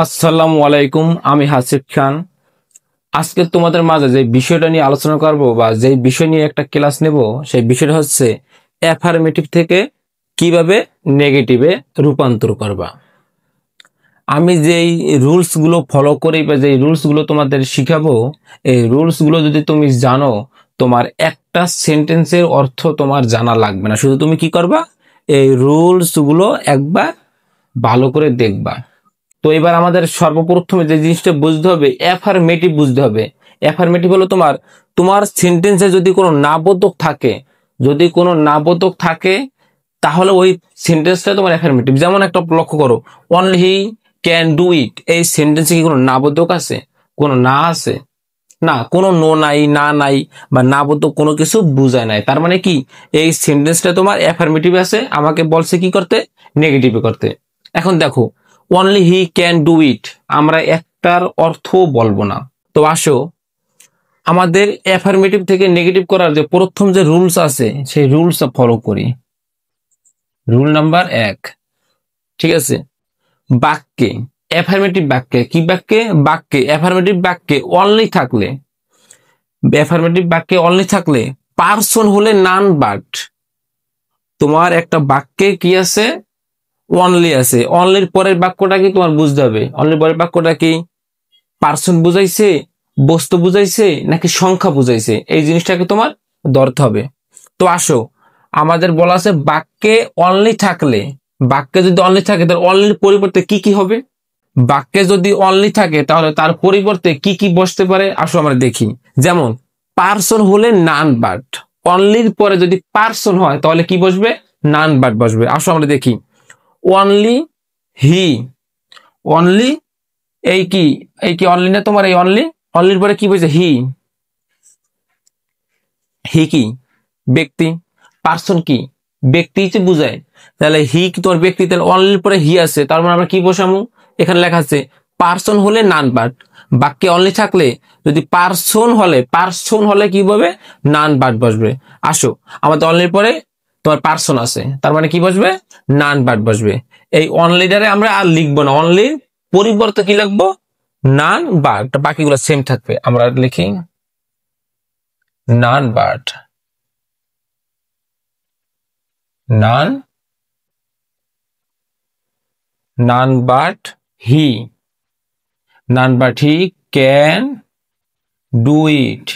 আসসালামু আলাইকুম, আমি হাসিব খান। আজকে তোমাদের মাঝে যে বিষয়টা নিয়ে আলোচনা করব বা যে বিষয় নিয়ে একটা ক্লাস নেব, সেই বিষয়টা হচ্ছে অ্যাফার্মেটিভ থেকে কিভাবে নেগেটিভে রূপান্তর করবা। আমি যেই রুলস গুলো ফলো করি বা যেই রুলস গুলো তোমাদের শিখাবো, এই রুলস গুলো যদি তুমি জানো, তোমার একটা সেন্টেন্সের অর্থ তোমার জানা লাগবে না। শুধু তুমি কি করবা, এই রুলস গুলো একবার ভালো করে দেখবা। তো এবার আমাদের সর্বপ্রথমে যে জিনিসটা বুঝতে হবে, অ্যাফার্মেটিভ বুঝতে হবে। অ্যাফার্মেটিভ হলো তোমার তোমার সেন্টেন্সে যদি কোনো নাবোধক থাকে, যদি কোনো নাবোধক থাকে তাহলে ওই সেন্টেন্সটা তোমার অ্যাফার্মেটিভ। যেমন একটা লক্ষ্য করো, only he can do it, এই সেন্টেন্সে কি কোনো নাবোধক আছে? কোনো না আছে? না, কোনো নো নাই, না নাই বা নাবোধক কোনো কিছু বুঝায় নাই। তার মানে কি, এই সেন্টেন্সটা তোমার অ্যাফার্মেটিভ আছে, আমাকে বলছে কি করতে, নেগেটিভে করতে। এখন দেখো, only he can do it, আমরা একটার অর্থ বলবো না। তো আসো, আমাদের অ্যাফার্মেটিভ থেকে নেগেটিভ করার যে প্রথম যে রুলস আছে, সেই রুলস ফলো করি। রুল নাম্বার 1, ঠিক আছে? বাক্যে, অ্যাফার্মেটিভ বাক্যে, কি বাক্যে? বাক্যে, অ্যাফার্মেটিভ বাক্যে অনলি থাকলে, অ্যাফার্মেটিভ বাক্যে অনলি থাকলে পার্সন হলে নান বাট। তোমার একটা বাক্যে কি আছে? অনলি আছে। অনলির পরের বাক্যটা কি তোমার বুঝতে হবে। অনলির পরের বাক্যটা কি? পার্সন বুঝাইছে, বস্তু বুঝাইছে, নাকি সংখ্যা বুঝাইছে, এই জিনিসটাকে তোমার ধরতে হবে। তো আসো, আমাদের বলা আছে বাক্যে অনলি থাকলে, বাক্যে যদি অনলি থাকে তাহলে অনলির পরিবর্তে কি কি হবে? বাক্যে যদি অনলি থাকে তাহলে তার পরিবর্তে কি কি বসতে পারে, আসো আমরা দেখি। যেমন পার্সন হলে নান বাট, অনলির পরে যদি পার্সন হয় তাহলে কি বসবে? নান বাট বসবে। আসো আমরা দেখি। অনলি হি, অনলি, এই কি, এই কি অনলি না তোমার? এই অনলি, অনলির পরে কি বসে? হি। হি কি? ব্যক্তি। পার্সন কি? ব্যক্তি যে বুঝায়। তাহলে হি কি তোমার ব্যক্তি, তাহলে অনলির পরে হি আছে, তার মানে আমরা কি বসামু? এখানে লেখা আছে পার্সন হলে নান বাট। বাক্যে অনলি থাকলে যদি পার্সন হলে, পার্সন হলে কি বসবে? নান বাট বসবে। আসো, আমাদের অনলির পরে তোমার পার্সন আছে, তার মানে কি বসবে? নান বাট বসবে। এই অনলিটারে আমরা আর লিখবো না, অনলির পরিবর্তে কি লিখবো? None but. বাকিগুলো সেম থাকবে। আমরা লিখি none but, none, none but he, none but he can do it.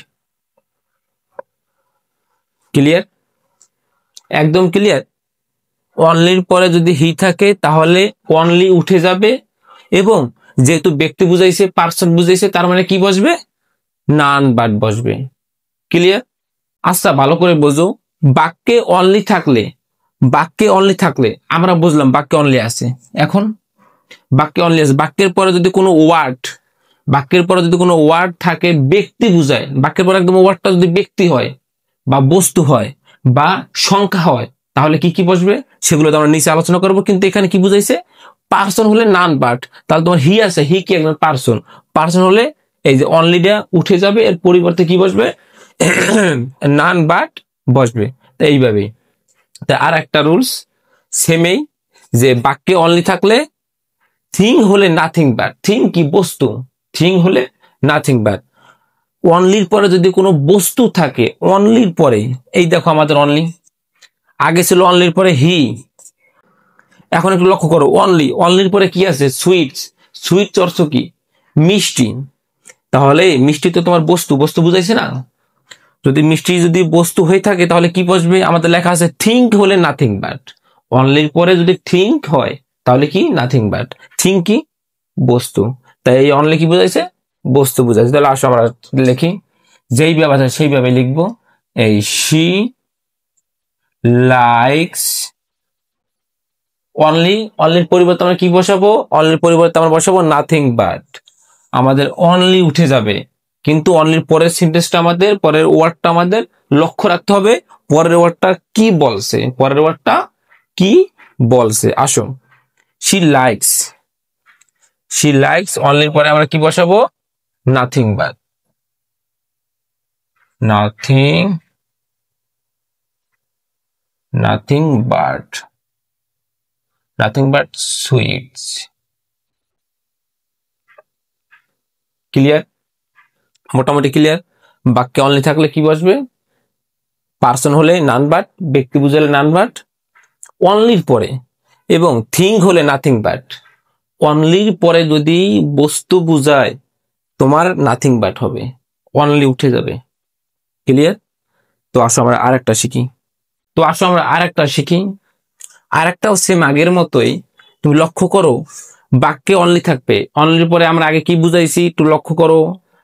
Clear? একদম ক্লিয়ার। অনলির পরে যদি হি থাকে তাহলে অনলি উঠে যাবে, এবং যেহেতু ব্যক্তি বুঝাইছে, পার্সন বুঝাইছে, তার মানে কি বসবে? নান বাট বসবে। ক্লিয়ার? আচ্ছা, ভালো করে বোঝো। বাক্যে অনলি থাকলে, বাক্যে অনলি থাকলে আমরা বুঝলাম বাক্যে অনলি আছে। এখন বাক্যে অনলি আছে, বাক্যের পরে যদি কোনো ওয়ার্ড, বাক্যের পরে যদি কোনো ওয়ার্ড থাকে ব্যক্তি বুঝায়, বাক্যের পরে একদম ওয়ার্ডটা যদি ব্যক্তি হয় বা বস্তু হয় বা সংখ্যা হয়, তাহলে কি কি বসবে সেগুলো তো আমরা নিচে আলোচনা করব। কিন্তু এখানে কি বুঝাইছে? পার্সন হলে নান বাট, তাহলে তোমার হি আছে, হি কি একজন পার্সন। পার্সন হলে এই যে অনলিটা উঠে যাবে, এর পরিবর্তে কি বসবে? নান বাট বসবে। তো এইভাবেই। তা আর একটা রুলস সেমেই, যে বাক্যে অনলি থাকলে থিং হলে নাথিং বাট। থিং কি? বস্তু। থিং হলে নাথিং বাট। অনলির পরে যদি কোনো বস্তু থাকে, অনলির পরে, এই দেখো আমাদের অনলি, আগে ছিল অনলির পরে হি, এখন একটু লক্ষ্য করো, অনলি, অনলির পরে কি আছে? সুইটস। সুইটস অর্থ কি? মিষ্টি। তাহলে মিষ্টি তো তোমার বস্তু, বস্তু বুঝাইছে না? যদি মিষ্টি যদি বস্তু হয়ে থাকে তাহলে কি বসবে? আমাদের লেখা আছে থিঙ্ক হলে নাথিং বাট। অনলির পরে যদি থিঙ্ক হয় তাহলে কি? Nothing but. থিঙ্ক কি? বস্তু। তাই এই অনলি কি বুঝাইছে? বস্তু বুঝাইছে। তাহলে আসো আমরা লিখি, যেই ব্যবহার সেইভাবে লিখবো। এই শি লাইকস, অনলি, অনলির পরিবর্তে আমরা কি বসাবো? অনলির পরিবর্তে আমরা বসাবো নাথিং বাট। আমাদের অনলি উঠে যাবে, কিন্তু অনলির পরের সেন্টেন্সটা আমাদের, পরের ওয়ার্ডটা আমাদের লক্ষ্য রাখতে হবে। পরের ওয়ার্ডটা কি বলছে, পরের ওয়ার্ডটা কি বলছে। আসো, শি লাইকস, শি লাইকস, অনলির পরে আমরা কি বসাবো? Nothing but, nothing, nothing but, nothing but sweets. Clear? মোটামুটি ক্লিয়ার? বাক্যে অনলি থাকলে কি বসবে? পার্সন হলে নান বাট, ব্যক্তি বুঝালে নান বাট অনলির পরে, এবং থিং হলে নাথিং বাট। অনলির পরে যদি বস্তু বুঝায় তোমার নাথিং বাট হবে, অনলি উঠে যাবে। ক্লিয়ার? তো আসো আমরা আরেকটা শিখি। আরেকটাও সেম আগের মতোই। তুমি লক্ষ্য করো, বাক্যে অনলি থাকবে, অনলির পরে আমরা আগে কি বুঝাইছি একটু লক্ষ্য করো।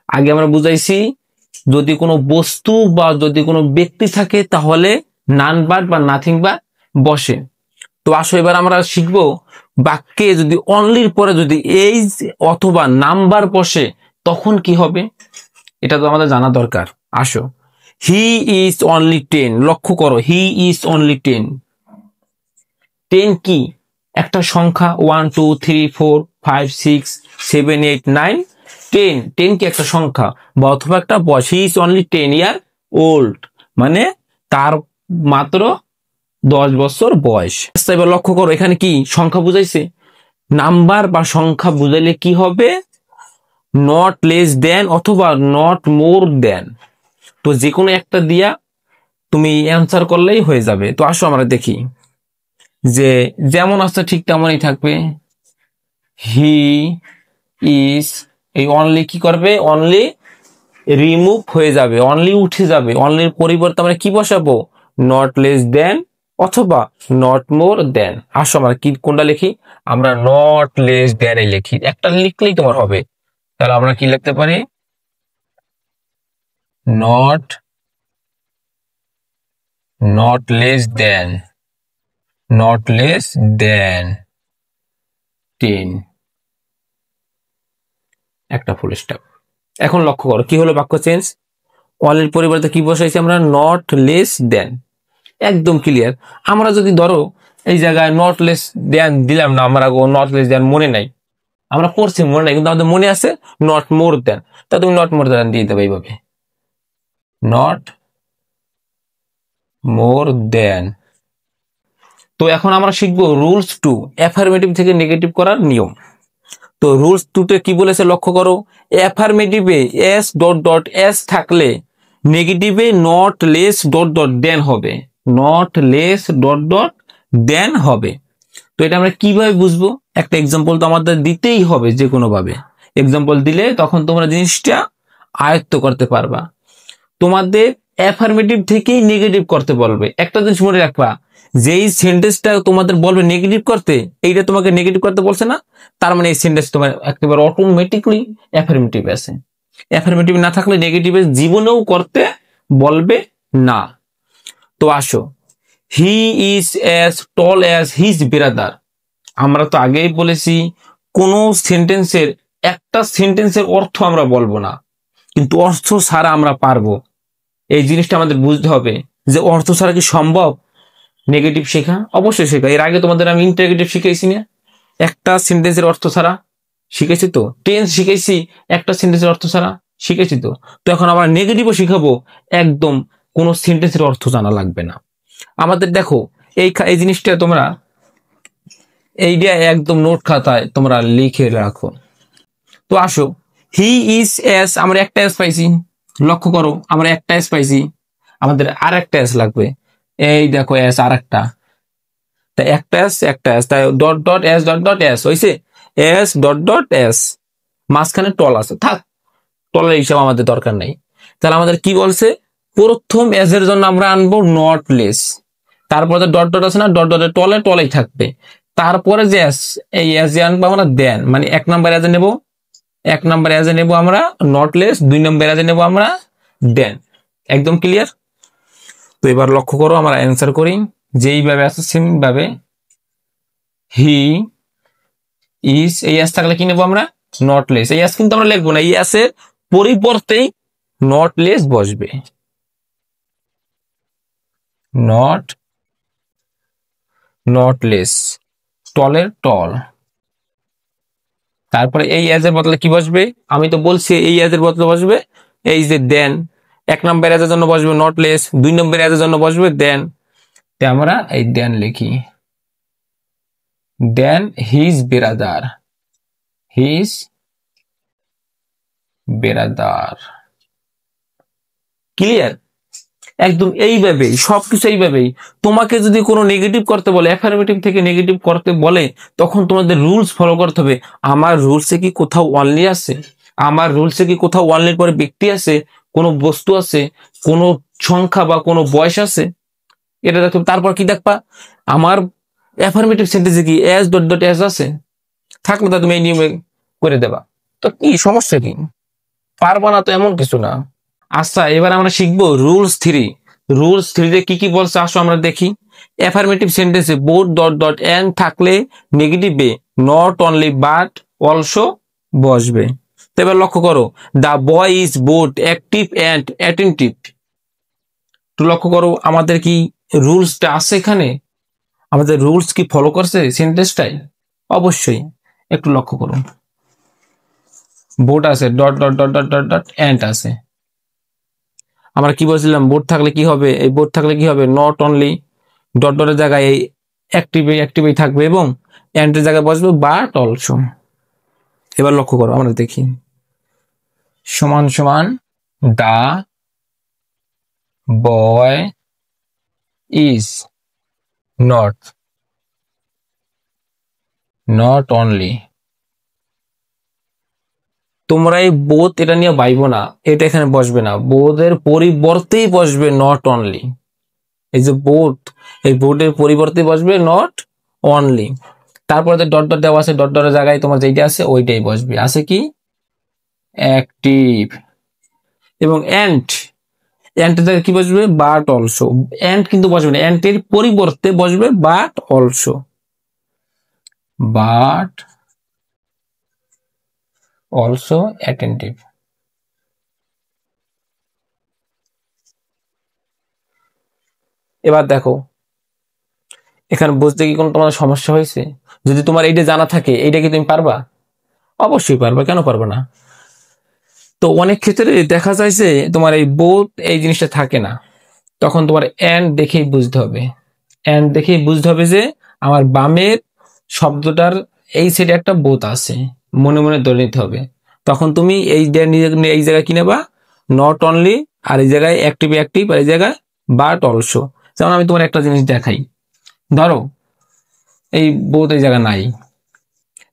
আগে আমরা বুঝাইছি যদি কোনো বস্তু বা যদি কোনো ব্যক্তি থাকে তাহলে নান বাট বা নাথিং বাট বসে। তো আসো এবার আমরা শিখবো বাক্যে যদি অনলির পরে যদি এইজ অথবা নাম্বার বসে তখন কি হবে, এটা তো আমাদের জানা দরকার। আসো, হি ইজ অনলি 10। লক্ষ্য করো, হি ইজ অনলি 10। 10 কি? একটা সংখ্যা। 1 2 3 4 5 6 7 8 9 10। 10 কি একটা সংখ্যা বা অথবা একটা বয়স। He is only 10 year old, মানে তার মাত্র 10 বছর বয়স। এবার লক্ষ্য করো এখানে কি সংখ্যা বুঝাইছে, নাম্বার বা সংখ্যা বুঝাইলে কি হবে? নট লেস দেন অথবা নট মোর দেন। তো যে কোনো একটা দিয়া তুমি অ্যান্সার করলেই হয়ে যাবে। তো আসো আমরা দেখি যে যেমন আছে ঠিক তেমনই থাকবে। হি ইজ, এই অনলি কি করবে? অনলি রিমুভ হয়ে যাবে, অনলি উঠে যাবে। অনলির পরিবর্তে আমরা কি বসাবো? নট লেস দেন অথবা নট মোর দেন। আসো আমরা কি কোনটা লিখি? আমরা নট লেস দেন লিখি। একটা লিখলেই তোমার হবে। তাহলে আমরা কি লিখতে পারি? Not less than, not less than 10, একটা ফুল স্টপ। এখন লক্ষ্য করো কি হলো, বাক্য চেঞ্জ। অনলির পরিবর্তে কি বসাইছি আমরা? Not less than. একদম ক্লিয়ার। আমরা যদি ধরো এই জায়গায় নট লেস দেন দিলাম না, আমরা নট লেস দেন মনে নাই, আমরা পড়ছি মনে নাই, কিন্তু আমাদের মনে আছে নট মোর দেন। তা তুমি নট মোর দেন দিয়ে দেবে এইভাবে, নট মোর দেন। তো এখন আমরা শিখবো রুলস 2, অ্যাফার্মেটিভ থেকে নেগেটিভ করার নিয়ম। তো রুলস 2তে কি বলেছে লক্ষ্য করো, অ্যাফার্মেটিভে এস ডট ডট এস থাকলে নেগেটিভে নট লেস ডট ডট দেন হবে, নট লেস ডট ডট দেন হবে। তো এটা আমরা কিভাবে বুঝবো? একটা এক্সাম্পল তো আমাদের দিতেই হবে, যে কোনো ভাবে এক্সাম্পল দিলে তখন তোমরা জিনিসটা আয়ত্ত করতে পারবা। তোমাদের অ্যাফার্মেটিভ থেকেই নেগেটিভ করতে বলবে। একটা জিনিস মনে রাখবা, যেই সেন্টেন্সটা তোমাদের বলবে নেগেটিভ করতে, এইটা তোমাকে নেগেটিভ করতে বলছে না, তার মানে এই সেন্টেন্স তোমার একেবারে অটোমেটিকলি অ্যাফার্মেটিভ আছে। অ্যাফার্মেটিভ না থাকলে নেগেটিভের জীবনেও করতে বলবে না। তো আসো, he is as tall as his brother. আমরা তো আগেই বলেছি কোন সেন্টেন্সের একটা সেন্টেন্সের অর্থ আমরা বলবো না, কিন্তু অর্থ ছাড়া আমরা পারবো। এই জিনিসটা আমাদের বুঝতে হবে যে অর্থ ছাড়া কি সম্ভব নেগেটিভ শেখা? অবশ্যই শেখা। এর আগে তোমাদের আমি ইন্টারগেটিভ শিখাইছি না, একটা সেন্টেন্সের অর্থ ছাড়া শিখেছি। তো টেন্স শিখাইছি, একটা সেন্টেন্সের অর্থ ছাড়া শিখেছি। তো তো এখন আমরা নেগেটিভও শিখাবো, একদম কোনো সেন্টেন্সের অর্থ জানা লাগবে না আমাদের। দেখো এই জিনিসটা তোমরা এইটা একদম নোট খাতায় তোমরা লিখে রাখো। তো আসো, হি ইজ এস, আমরা একটা এস পাইছি। লক্ষ্য করো আমরা একটা এস পাইছি, আমাদের আর একটা এস লাগবে। এই দেখো এস আর একটা, তাই একটা এস, তাই dot dot S dot dot S হয়েছে। এস ডট ডট এস, মাঝখানে টল আছে, থাক, টলের হিসাব আমাদের দরকার নেই। তাহলে আমাদের কি বলছে? প্রথম এস এর জন্য আমরা আনবো নট লেস, তারপরে ডট ডট আছে না, ডট ডটের টলেই থাকবে। তারপরে যে এস, এই এস যে আনবো আমরা দেন, মানে এক নাম্বার এজে নেব, এক নাম্বার এজে নেব আমরা নট লেস, দুই নাম্বার এজে নেব আমরা দেন। একদম ক্লিয়ার? তো এবার লক্ষ্য করো আমরা অ্যান্সার করি যেইভাবে আছে সেম ভাবে। হি ইজ, এই এস থাকলে কি নেবো আমরা? Not less. এই এস কিন্তু আমরা লিখবো না, এই এসের পরিবর্তেই নট লেস বসবে, নট লেস, টলের টল। তারপরে এই এজ এর বদলে কি বসবে? আমি তো বলছি এই এজ এর বদলে বসবে এই যে দেন। এক নম্বর এজের জন্য বসবে নট লেস, দুই নম্বর এজের জন্য বসবে দেন। আমরা এই দেন লিখি, দেন হিজ ব্রাদার, হিজ বেরাদার। ক্লিয়ার? একদম এইভাবেই সবকিছু এইভাবেই। তোমাকে যদি কোনো নেগেটিভ করতে বলে, অ্যাফার্মেটিভ থেকে নেগেটিভ করতে বলে, তখন তোমাদের রুলস ফলো করতে হবে। আমার রুলসে কি কোথাও অনলি আছে? আমার রুলসে কি কোথাও অনলির পরে ব্যক্তি আছে, কোনো বস্তু আছে, কোনো সংখ্যা বা কোনো বয়স আছে? এটা দেখো। তারপর কি দেখবা, আমার অ্যাফার্মেটিভ সেন্টেন্সে কি এস ডট ডট এস আছে? থাকলে তা তুমি এই নিয়মে করে দেবা। তো কি সমস্যা কি? পারবা না তো এমন কিছু না। আচ্ছা, এবার আমরা শিখবো রুলস থ্রি। রুলস থ্রিতে কি কি বলছে আসো আমরা দেখি। অ্যাফার্মেটিভ সেন্টেন্সে বোথ ডট ডট এন্ড থাকলে নেগেটিভে নট অনলি বাট অলসো বসবে। তো এবার লক্ষ্য করো, the boy is both active and attentive. একটু লক্ষ্য করো, আমাদের কি রুলসটা আছে এখানে? আমাদের রুলস কি ফলো করছে সেন্টেন্সটাই? অবশ্যই। একটু লক্ষ্য করুন, বোট আছে, dot dot dot dot dot dot and আছে। আমরা কি বলছিলাম, বোট থাকলে কি হবে? এই বোট থাকলে কি হবে? নট অনলি ডট ডটের জায়গায় এই অ্যাক্টিভই থাকবে এবং এন্ডের জায়গায় বসবে বাট অলসো। এবার লক্ষ্য করো, আমরা দেখি সমান সমান দা বয় ইজ নট অনলি। তোমরা এই বোধ এটা নিয়ে ভাইবো না, এটা এখানে বসবে না, বোধের পরিবর্তেই বসবে নট অনলি। এই যে বোধ, এই বোর্ডের পরিবর্তে বসবে নট অনলি। তারপরে ডট ডট দেওয়া আছে, ডট ডটের জায়গায় তোমার যেটা আছে ওইটাই বসবে। আছে কি? অ্যাক্টিভ। এবং এন্ড, এন্ডের জায়গায় কি বসবে? But also. এন্ড কিন্তু বসবে না, এন্ড এর পরিবর্তে বসবে but also. But also attentive. এবার দেখো, এখানে বুঝতে কি কোনো তোমার সমস্যা হয়েছে? যদি তোমার এইটা জানা থাকে, এইটা কি তুমি পারবা? অবশ্যই পারবা, কেন পারবা না? তো অনেক ক্ষেত্রে দেখা যায় যে তোমার এই বোথ এই জিনিসটা থাকে না, তখন তোমার এন্ড দেখেই বুঝতে হবে। এন্ড দেখেই বুঝতে হবে যে আমার বামের শব্দটার এই সাইডে একটা বোথ আছে, মনে মনে ধরে নিতে হবে। তখন তুমি এই জায়গায় কি নেবা? নট অনলি, আর এই জায়গায় অ্যাক্টিভ অ্যাক্টিভ, আর এই জায়গায় বাট অলসো। যেমন আমি তোমার একটা জিনিস দেখাই, ধরো এই বোথ এই জায়গা নাই,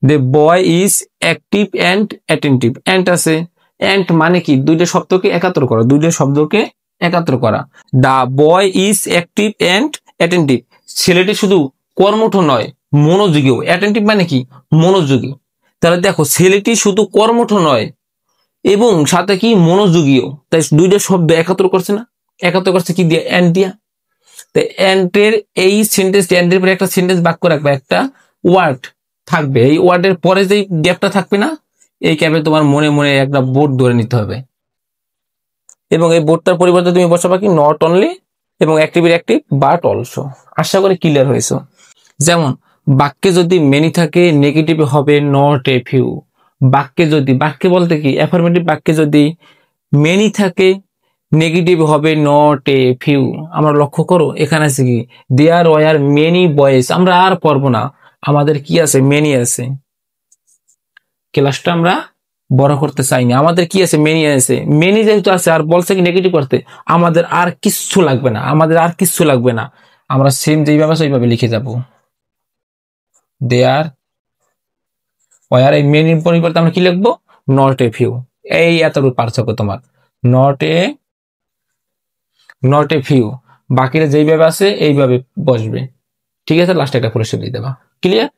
the boy is active and attentive, and আছে। অ্যান্ড মানে কি? দুইটা শব্দকে একাত্র করা, দুইটা শব্দকে একাত্র করা। The boy is active and attentive, ছেলেটি শুধু কর্মঠ নয়, মনোযোগীও। অ্যাটেন্টিভ মানে কি? মনোযোগী। তাহলে দেখো, ছেলেটি শুধু কর্মঠ নয় এবং সাথে কি? মনোযোগীও। তাই দুইটা শব্দ একাত্র করছে না? একাত্র করছে কি দিয়ে? অ্যান্ড দিয়া। তো অ্যান্ডের এই সেন্টেন্স, অ্যান্ডের পরে একটা সেন্টেন্স বাক্য রাখবে, একটা ওয়ার্ড থাকবে, এই ওয়ার্ডের পরে যে গ্যাপটা থাকবে না, এই গ্যাপে তোমার মনে মনে একটা বোর্ড ধরে নিতে হবে। এবং এই বোর্ডটার পরিবর্তে তুমি বসাবা কি? নট অনলি এবং অ্যাক্টিভ অ্যাক্টিভ বাট অলসো। আশা করি ক্লিয়ার হয়েছে। যেমন বাক্যে যদি মেনি থাকে, নেগেটিভ হবে নট এ ফিউ। বাক্যে বলতে কি? অ্যাফার্মেটিভ বাক্যে যদি মেনি থাকে, নেগেটিভ হবে নট এ ফিউ। আমরা লক্ষ্য করো, এখানে আছে কি? There were many boys. আমরা আর পড়বো না, আমাদের কি আছে? মেনি আছে। ক্লাসটা আমরা বড় করতে চাইনি, আমাদের কি আছে? মেনি আছে। মেনি যেহেতু আছে, আর বলছে কি নেগেটিভ করতে, আমাদের আর কিচ্ছু লাগবে না, আমাদের আর কিচ্ছু লাগবে না। আমরা সেম যেইভাবে আছে ওইভাবে লিখে যাব। দেয়ার ওয়ার, এই মেনির পরিবর্তে আমরা কি লিখবো? Not a few. এই এতটুকু পার্থক্য তোমার। নট এ ফিউ, বাকিরা যেইভাবে আছে এইভাবে বসবে। ঠিক আছে, লাস্টে একটা পরিষ্কার দিয়ে দেবা। ক্লিয়ার?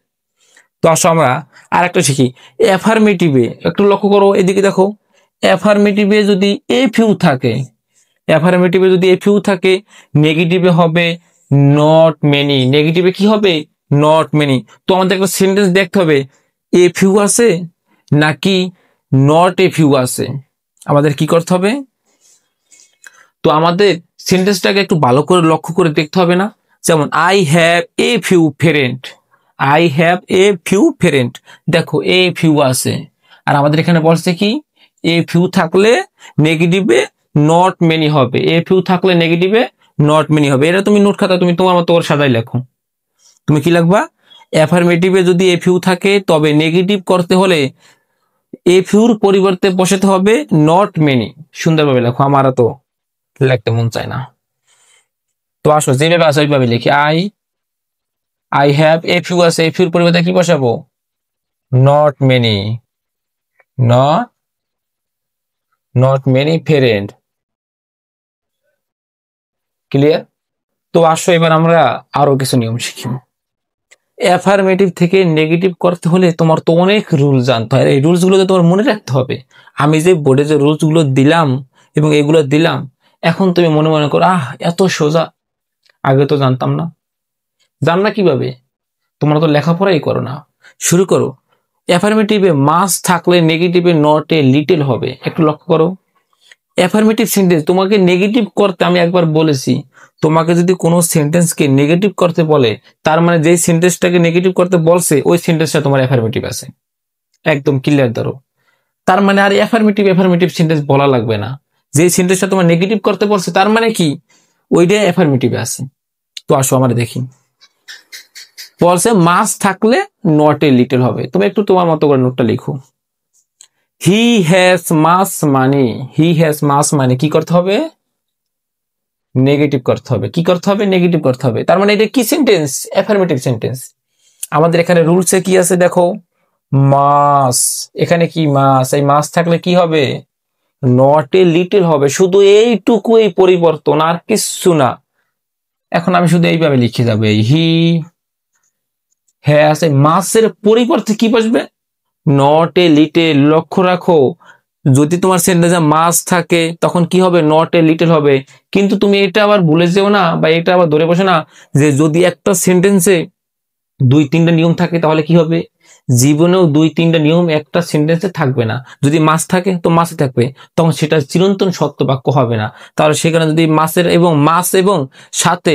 তো আসো আমরা আর একটা শিখি। অ্যাফার্মেটিভে একটু লক্ষ্য করো, এদিকে দেখো। অ্যাফার্মেটিভে যদি এ ফিউ থাকে, অ্যাফার্মেটিভে যদি এ ফিউ থাকে, নেগেটিভে হবে নট মেনি। নেগেটিভে কি হবে? Not many. তো আমাদের একটা সেন্টেন্স দেখতে হবে, এ ফিউ আছে নাকি নট এ ফিউ আছে। আমাদের কি করতে হবে? তো আমাদের সেন্টেন্সটাকে একটু ভালো করে লক্ষ্য করে দেখতে হবে না? যেমন I have a few friend, I have a few friend. দেখো এ ফিউ আছে, আর আমাদের এখানে বলছে কি? এ ফিউ থাকলে নেগেটিভে নট মেনি হবে, এ ফিউ থাকলে নেগেটিভে নট মেনি হবে। এটা তুমি নোট খাতা তুমি তোমার মতো করে সাজাই লেখো। তুমি কি লিখবা? অ্যাফার্মেটিভে যদি এ ফিউ থাকে, তবে নেগেটিভ করতে হলে এ ফিউর পরিবর্তে বসাতে হবে নট মেনি। সুন্দরভাবে লেখো, আমারও তো লিখতে মন চায় না। তো আসো যেভাবে আছে ওইভাবে লিখি। আই হ্যাভ, এ ফিউ আছে, এ ফিউর পরিবর্তে কি বসাবো? Not many, not many friend. Clear? তো আসো এবার আমরা আরো কিছু নিয়ম শিখি। অ্যাফার্মেটিভ থেকে নেগেটিভ করতে হলে তোমার তো অনেক রুল জানতে হয়, এই রুলস গুলো তোমার মনে রাখতে হবে। আমি যে বোর্ডে যে রুলস গুলো দিলাম এবং এগুলো দিলাম, এখন তুমি মনে মনে করো এত সোজা, আগে তো জানতাম না। জান না কিভাবে? তোমরা তো লেখাপড়াই করো না। শুরু করো। অ্যাফার্মেটিভে মাস থাকলে নেগেটিভে নট এ লিটল হবে। একটু লক্ষ্য করো। অ্যাফার্মেটিভ সেন্টেন্স তোমাকে নেগেটিভ করতে আমি একবার বলেছি, তোমাকে যদি কোনো সেন্টেন্সকে নেগেটিভ করতে বলে, তার মানে যেই সেন্টেন্সটাকে নেগেটিভ করতে বলছে ওই সেন্টেন্সটা তোমার অ্যাফার্মেটিভ আছে। একদম ক্লিয়ার ধরো। তার মানে আর অ্যাফার্মেটিভ সেন্টেন্স বলা লাগবে না। যে সেন্টেন্সটা তোমার নেগেটিভ করতে বলছে তার মানে কি ওইটা অ্যাফার্মেটিভ আছে। তো আসো আমরা দেখি। বলছে মাস থাকলে নট এ লিটল হবে। তুমি একটু তোমার মতো করে নোটটা লিখো। He has mass money, he has মাস মানি কি করতে হবে? নেগেটিভ করতে হবে। কি করতে হবে? নেগেটিভ করতে হবে। তার মানে এটা কি সেন্টেন্স? Affirmative sentence. আমাদের এখানে রুলসে কি আছে দেখো, মাস। এখানে কি মাস? এই মাস থাকলে কি হবে? নট এ লিটল হবে। শুধু এইটুকুই পরিবর্তন, আর কিছু না। এখন আমি শুধু এইভাবে লিখে যাবো, হি হ্যাজ, এই মাসের পরিবর্তে কি বসবে? Not a little. লক্ষ্য রাখো, যদি তোমার সেন্টেন্সে মাস থাকে তখন কি হবে? নট এ লিটল হবে। কিন্তু তুমি এটা আবার ভুলে যেও না, বা এটা আবার ধরে বসে না যে যদি একটা সেন্টেন্সে 2-3টা নিয়ম থাকে তাহলে কি হবে? জীবনেও 2-3টা নিয়ম একটা সেন্টেন্সে থাকবে না। যদি মাস থাকে তো মাসে থাকবে, তখন সেটা চিরন্তন সত্য বাক্য হবে না। তাহলে সেখানে যদি মাস এবং সাথে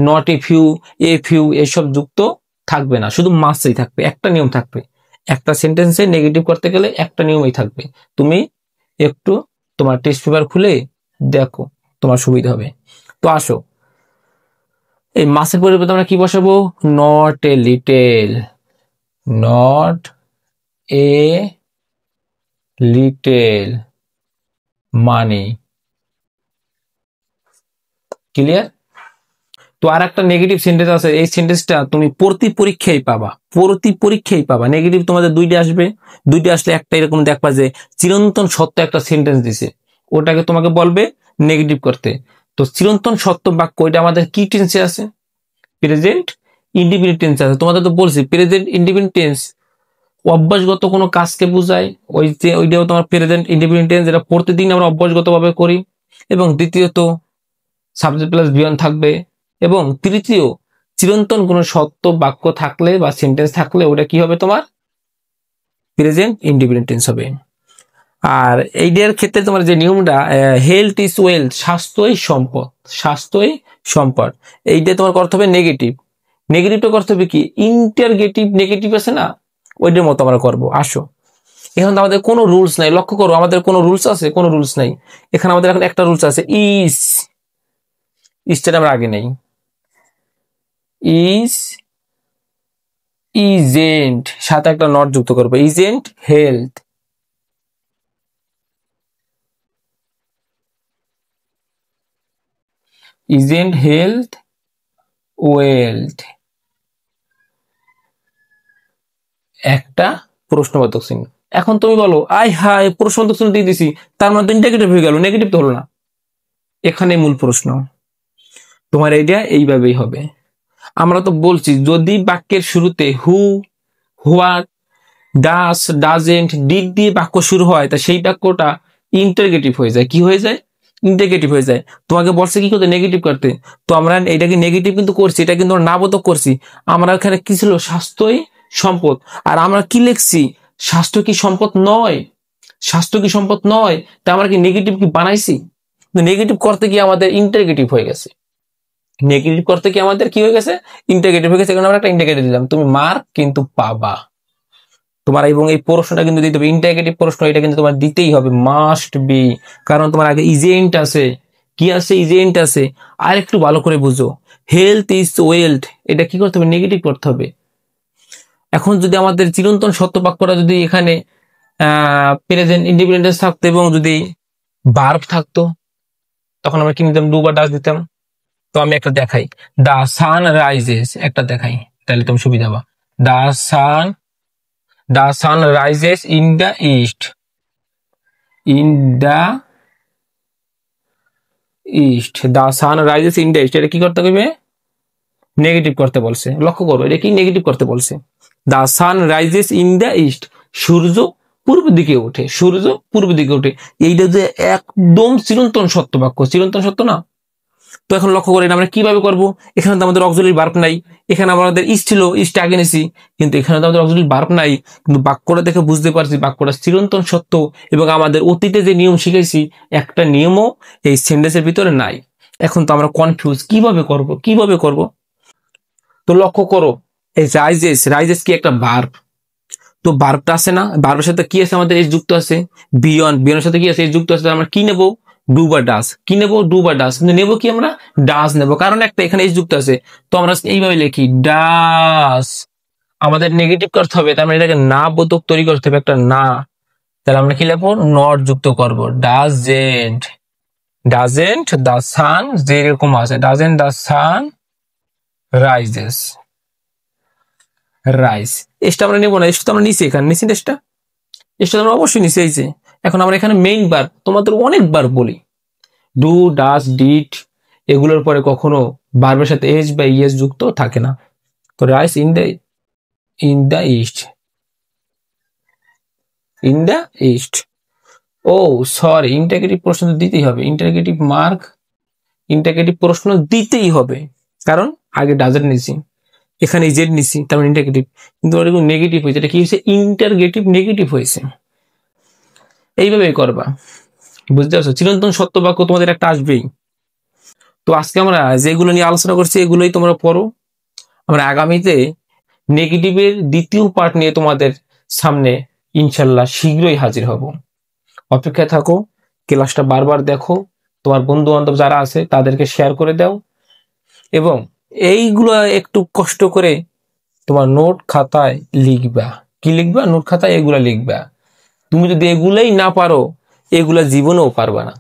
not a few, a few এসব যুক্ত থাকবে না, শুধু মাসেই থাকবে। একটা নিয়ম থাকবে, একটা সেন্টেন্সে নেগেটিভ করতে গেলে একটা নিয়মই থাকবে। তুমি একটু তোমার টেস্ট পেপার খুলে দেখো, তোমার সুবিধা হবে। তো আসো, এই মাসের পরিবর্তে আমরা কি বসাবো? Not a little, not a little money. Clear? তো আর একটা নেগেটিভ সেন্টেন্স আছে, এই সেন্টেন্সটা তুমি প্রতি পরীক্ষায় পাবা। নেগেটিভ তোমাদের 2টা আসবে, 2টা আসলে একটা এরকম দেখবা যে চিরন্তন সত্য একটা সেন্টেন্স দিছে, ওটাকে তোমাকে বলবে নেগেটিভ করতে। তো চিরন্তন সত্য বাক্য ওইটা আমাদের কি টেন্সে আছে? প্রেজেন্ট ইন্ডিপেন্ডেন্ট টেন্স আছে। তোমাদের তো বলছি প্রেজেন্ট ইন্ডিপেন্ডেন্ট টেন্স অভ্যাসগত কোনো কাজকে বোঝায়। ওইটাও তোমার প্রেজেন্ট ইন্ডিপেন্ডেন্ট টেন্স, যেটা প্রতিদিন আমরা অভ্যাসগতভাবে করি। এবং দ্বিতীয়ত সাবজেক্ট প্লাস বিয়ন থাকবে। এবং তৃতীয়, চিরন্তন কোনো সত্য বাক্য থাকলে বা সেন্টেন্স থাকলে ওটা কি হবে? তোমার প্রেজেন্ট ইন্ডিপেন্ডেন্ট টেন্স হবে। আর এইটার ক্ষেত্রে তোমার যে নিয়মটা, হেলথ ইজ ওয়েলথ, স্বাস্থ্যই সম্পদ, স্বাস্থ্যই সম্পদ, এইটা তোমার করতে হবে নেগেটিভ। নেগেটিভটা করতে হবে কি? ইন্টারগেটিভ নেগেটিভ আছে না, ওইটার মতো আমরা করবো। আসো, এখন তো আমাদের কোনো রুলস নাই। লক্ষ্য করো, আমাদের কোনো রুলস আছে? কোনো রুলস নাই। এখানে আমাদের এখন একটা রুলস আছে, ইজটা আমরা আগে নেই। ইজ, ইজেন্ট, সাথে একটা নট যুক্ত করবো, isn't health, isn't health wealth, একটা প্রশ্নবোধক চিহ্ন। এখন তুমি বলো, হাই প্রশ্নবোধক চিহ্ন দিয়ে দিছি, তার মানে তো নেগেটিভ হয়ে গেল, নেগেটিভ তো হলো না। এখানে মূল প্রশ্ন, তোমার এইটা এইভাবেই হবে। আমরা তো বলছি যদি বাক্যের শুরুতে হু, হোয়াট, ডাস, ডাজেন্ট, ডিড দিয়ে বাক্য শুরু হয়, তা সেই বাক্যটা ইন্টারগেটিভ হয়ে যায়। কি হয়ে যায়? ইন্টারগেটিভ হয়ে যায়। তোমাকে বলছে কি করতে? নেগেটিভ করতে। তো আমরা এটাকে নেগেটিভ কিন্তু করছি, এটা কিন্তু নাবোধক করছি। আমরা এখানে কি ছিল? স্বাস্থ্যই সম্পদ। আর আমরা কি লিখছি? স্বাস্থ্য কি সম্পদ নয়? স্বাস্থ্য কি সম্পদ নয়? তা আমরা কি নেগেটিভ কি বানাইছি? নেগেটিভ করতে গিয়ে আমাদের ইন্টারগেটিভ হয়ে গেছে। নেগেটিভ করতে গিয়ে আমাদের কি হয়ে গেছে? ইন্টারগেটিভ হয়ে গেছে। কারণ আমরা একটা ইন্টারগেটিভ দিলাম, তুমি মার্ক কিন্তু পাবা তোমার। এবং এই প্রশ্নটা কিন্তু দিতে হবে, ইন্টারগেটিভ প্রশ্ন, এটা কিন্তু তোমার দিতেই হবে, মাস্ট বি। কারণ তোমার আগে ইজেন্ট আছে। কি আছে? ইজেন্ট আছে। আর একটু ভালো করে বুঝো, হেলথ ইজ ওয়েলথ, এটা কি করতে হবে? নেগেটিভ করতে হবে। এখন যদি আমাদের চিরন্তন সত্য বাক্যটা যদি এখানে প্রেজেন্ট ইন্ডিপেন্ডেন্স থাকতো এবং যদি ভার্ব থাকতো তখন আমরা কি নিতাম, ডু বা ডাস দিতাম। তো আমি একটা দেখাই, দা সান রাইজেস, একটা দেখাই তাহলে তুমি সুবিধা পাবা। The sun, the sun rises in the east, in the east, the sun rises in the east, এটা কি করতে হবে, নেগেটিভ করতে বলছে। লক্ষ্য করো এটা কি নেগেটিভ করতে বলছে। The sun rises in the east, সূর্য পূর্ব দিকে ওঠে, সূর্য পূর্ব দিকে ওঠে। এইটা যে একদম চিরন্তন সত্য বাক্য, চিরন্তন সত্য না। তো এখন লক্ষ্য করে আমরা কিভাবে করব, এখানে তো আমাদের অক্সিলারি ভার্ব নাই, এখানে আমাদের ইস ছিল, ইসটা আগে নিছি, কিন্তু এখানে তো আমাদের অক্সিলারি ভার্ব নাই, কিন্তু বাক্যটা দেখে বুঝতে পারছি বাক্যটা চিরন্তন সত্য এবং আমাদের অতীতে যে নিয়ম শিখেছি একটা নিয়মও এই সেন্টেন্সের ভিতরে নাই। এখন তো আমরা কনফিউজ, কিভাবে করব, কিভাবে করব। তো লক্ষ্য করো এই রাইজেস, রাইজেস কি একটা ভার্ব, তো ভার্বটা আছে না, ভার্বের সাথে কি আছে, আমাদের এস যুক্ত আছে, বিয়ন, বিয়নের সাথে কি আছে, এস যুক্ত আছে, আমরা কি নেব, ডু বা ডাস, কি নেব, ডু বা ডাস, কিন্তু নেব কি আমরা, ডাস নেব, কারণ একটা এখানে এস যুক্ত আছে। তো আমরা এইভাবে লিখি ডাস, আমাদের নেগেটিভ করতে হবে, তার মানে এটাকে না বোধক তৈরি করতে হবে একটা না, তাহলে আমরা কি লিখবো, নট যুক্ত করব, ডাজেন্ট, ডাজেন্ট দা সান, যেরকম আছে doesn't the sun rises, rise, এসটা আমরা নেবো না, এসটা আমরা নিচে, এখানে নিচে এসটা, এসটা আমরা অবশ্যই নিচে আইছে। এখন আমরা এখানে মেইন বার তোমাদের অনেকবার বলি, ডু ডাস ডিড এগুলোর পরে কখনো ভার্বের সাথে এস বা ইএস যুক্ত থাকে না। তো rise in the, in the east, in the east. Oh sorry, interrogative প্রশ্ন দিতেই হবে, ইন্টারগেটিভ মার্ক, ইন্টারগেটিভ প্রশ্ন দিতেই হবে, কারণ আগে ডাজেন্ট নিছি, এখানে জেড নিছি, তার মানে ইন্টারগেটিভ, কিন্তু নেগেটিভ হয়েছে, এটা কি হয়েছে, ইন্টারগেটিভ নেগেটিভ হয়েছে। এইভাবেই করবা, বুঝতে পারছো, চিরন্তন সত্য বাক্য তোমাদের একটা আসবেই। তো আজকে আমরা যেগুলো নিয়ে আলোচনা করছি এগুলোই তোমরা পড়ো, আমরা আগামীতে নেগেটিভের দ্বিতীয় পার্ট নিয়ে তোমাদের সামনে ইনশাল্লাহ শীঘ্রই হাজির হব। অপেক্ষায় থাকো, ক্লাসটা বারবার দেখো, তোমার বন্ধু বান্ধব যারা আছে তাদেরকে শেয়ার করে দাও, এবং এইগুলো একটু কষ্ট করে তোমার নোট খাতায় লিখবা। কি লিখবা, নোট খাতায় এগুলা লিখবা। তুমি যদি এগুলাই না পারো, এগুলা জীবনেও পারবা না।